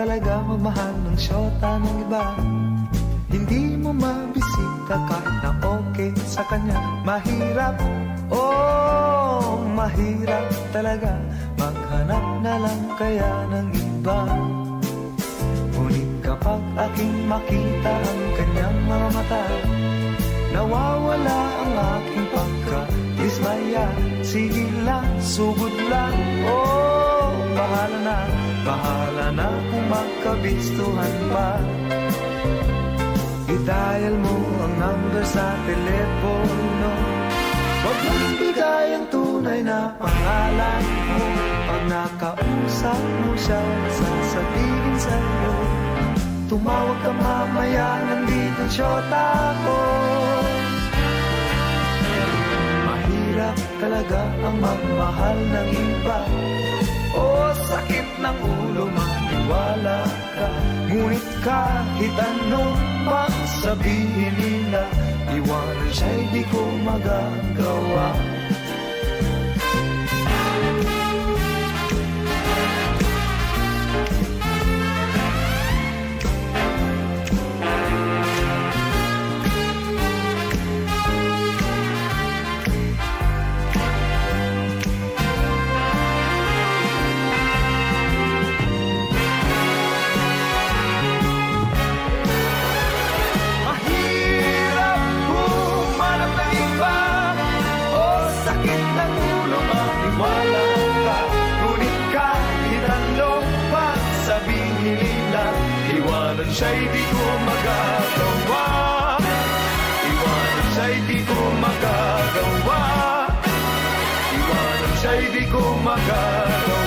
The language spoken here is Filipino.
talaga magmahal ng syota ng iba. Hindi mo mabisita kahit na okay sa kanya. Mahirap, oh, mahirap talaga maghanap na lang kaya ng iba. Ngunit kapag aking makita ang kanyang mga mata, nawawala ang aking pagka-dismaya. Sige lang, sugod lang, oh, bahala na kung magkabistuhan pa. I-dial mo ang number sa telepono. Huwag mong bigay ang tunay na pangalan mo. Pag nakausap mo siya, sasabihin sa'yo, tumawag ka mamaya, nandito ang syota ko. Mahirap talaga ang magmahal ng iba. Oh, sakit ng ulo, maniwala ka. Ngunit kahit anong pang sabihin nila, iwanan siya'y di ko magagawa. Iwanan siya'y di ko magagawa. Iwanan siya'y di ko magagawa. Iwanan siya'y di ko magagawa.